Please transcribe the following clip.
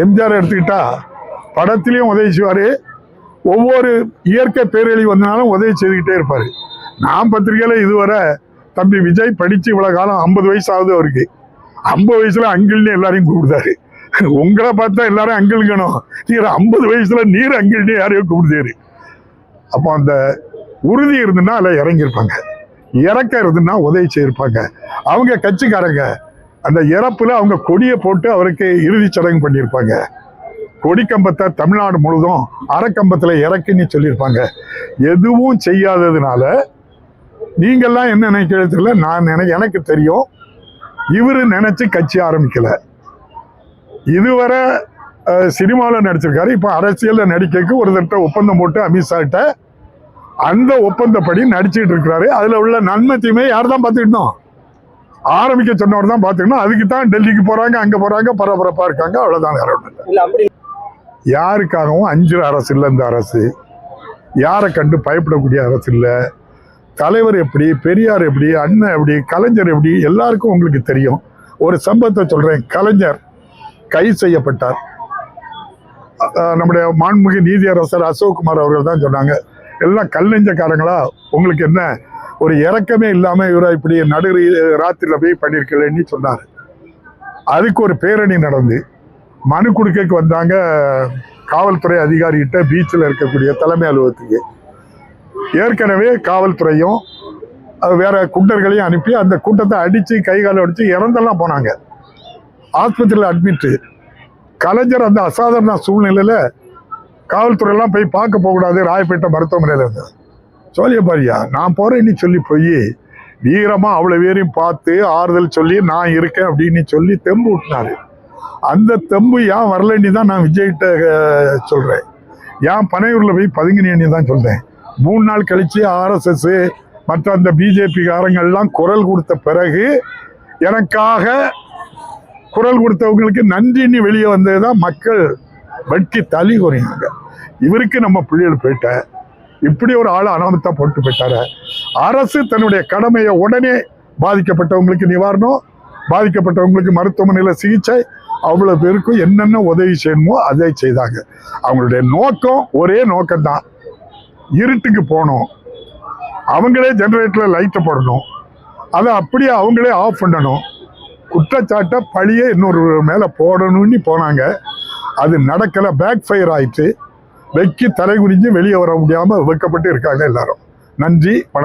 எம்ஜிஆர் எடுத்துக்கிட்டா படத்திலையும் உதவி செய்வார், ஒவ்வொரு இயற்கை பேரழிவு வந்தனாலும் உதவி செய்துக்கிட்டே இருப்பார். நான் பத்திரிகையில் இதுவரை தம்பி விஜய் படித்து இவ்வளோ காலம் 50 வயசு ஆகுது அவருக்கு. 50 வயசுல அங்கிள்னு எல்லாரையும் கூப்பிடுதாரு. உங்களை பார்த்தா எல்லாரும் அங்கிள்கணும், நீர் 50 வயசுல நீர் அங்கிள்னு யாரையும் கூப்பிடுதாரு. அப்போ அந்த உறுதி இருந்துன்னா அதில் இறங்கியிருப்பாங்க, இறக்க இருந்துன்னா உதவி செய்யிருப்பாங்க. அவங்க கட்சிக்காரங்க அந்த இறப்புல அவங்க கொடியை போட்டு அவருக்கு இறுதி சடங்கு பண்ணியிருப்பாங்க. கொடிக்கம்பத்தை தமிழ்நாடு முழுதும் அரைக்கம்பத்தில் இறக்குன்னு சொல்லியிருப்பாங்க. எதுவும் செய்யாததுனால நீங்கள்லாம் என்ன நினைக்கிறது தெரியல, நான் எனக்கு தெரியும் இவரு நினைச்சு கட்சி ஆரம்பிக்கல. இதுவரை சினிமாவில் நடிச்சிருக்காரு, இப்போ அரசியலில் நடிக்கிறதுக்கு ஒரு தட்ட ஒப்பந்தம் போட்டு அமித்ஷா கிட்ட அந்த ஒப்பந்தப்படி நடிச்சுட்டு இருக்கிறாரு. அதில் உள்ள நன்மை தீமை யார் தான் பார்த்துக்கிட்டோம், ஆரம்பிக்க சொன்னவர் தான் பார்த்துக்கணும். அதுக்கு தான் டெல்லிக்கு போறாங்க, அங்கே போறாங்க, பரபரப்பாக இருக்காங்க, அவ்வளோதான். வேற ஒன்றும் இல்லை. யாருக்காகவும் அஞ்சுற அரசு இல்லை இந்த அரசு. யாரை கண்டு பயப்படக்கூடிய அரசு இல்லை. தலைவர் எப்படி, பெரியார் எப்படி, அண்ணன் எப்படி, கலைஞர் எப்படி, எல்லாருக்கும் உங்களுக்கு தெரியும். ஒரு சம்பவத்தை சொல்றேன். கலைஞர் கைது செய்யப்பட்டார். நம்முடைய மாண்புமிகு நீதியரசர் அசோக்குமார் அவர்கள் தான் சொன்னாங்க, எல்லாம் கல்லெஞ்சக்காரங்களா, உங்களுக்கு என்ன ஒரு இறக்கமே இல்லாம இவரை இப்படி நடு ராத்திரில போய் பண்ணிருக்கலன்னு சொன்னார். அதுக்கு ஒரு பேரணி நடந்து மனு கொடுக்க வந்தாங்க காவல்துறை அதிகாரிகிட்ட, பீச்சில் இருக்கக்கூடிய தலைமை அலுவலகத்துக்கு. ஏற்கனவே காவல்துறையும் வேற குண்டர்களையும் அனுப்பி அந்த கூட்டத்தை அடிச்சு கைகால அடிச்சு இறந்தெல்லாம் போனாங்க. ஆஸ்பத்திரியில் அட்மிட்டு. கலைஞர் அந்த அசாதாரண சூழ்நிலையில காவல்துறையெல்லாம் போய் பார்க்க போகக்கூடாது, ராயப்பேட்டை மருத்துவமனையில் இருந்தது. சொல்லிய பாரியா நான் போறேன்னு சொல்லி போய் வீரமா அவ்வளவு பேரையும் பார்த்து ஆறுதல் சொல்லி நான் இருக்கேன் அப்படின்னு சொல்லி தெம்பு விட்டினாரு. அந்த தெம்பு ஏன் வரலன்னு தான் நான் விஜய்கிட்ட சொல்றேன். ஏன் பனையூர்ல போய் பதுங்கினேன்னு தான் சொல்றேன். 3 நாள் கழிச்சு RSS மற்ற அந்த பிஜேபி காரங்கள்லாம் குரல் கொடுத்த பிறகு எனக்காக குரல் கொடுத்தவங்களுக்கு நன்றின்னு வெளியே வந்ததுதான் மக்கள் வெட்கி தள்ளி குறையாங்க. இவருக்கு நம்ம பிள்ளைகள் போயிட்ட இப்படி ஒரு ஆள் அனாமத்தா போட்டு போயிட்டாரு. அரசு தன்னுடைய கடமையை உடனே பாதிக்கப்பட்டவங்களுக்கு நிவாரணம், பாதிக்கப்பட்டவங்களுக்கு மருத்துவமனையில் சிகிச்சை, அவ்வளவு பேருக்கும் என்னென்ன உதவி செய்யணுமோ அதை செய்தாங்க. அவங்களுடைய நோக்கம் ஒரே நோக்கம்தான், இருட்டுக்கு போகணும், அவங்களே ஜெனரேட்டர்ல லைட்டை போடணும், அதை அப்படியே அவங்களே ஆஃப் பண்ணணும், குற்றச்சாட்டை பழியே இன்னொரு மேலே போடணும்னு போனாங்க. அது நடக்கலை, பேக் ஃபயர் ஆயிடுச்சு. வெக்கி தலை குனிஞ்சு வெளியே வர முடியாமல் வெக்கப்பட்டு இருக்காங்க எல்லாரும். நன்றி, வணக்கம்.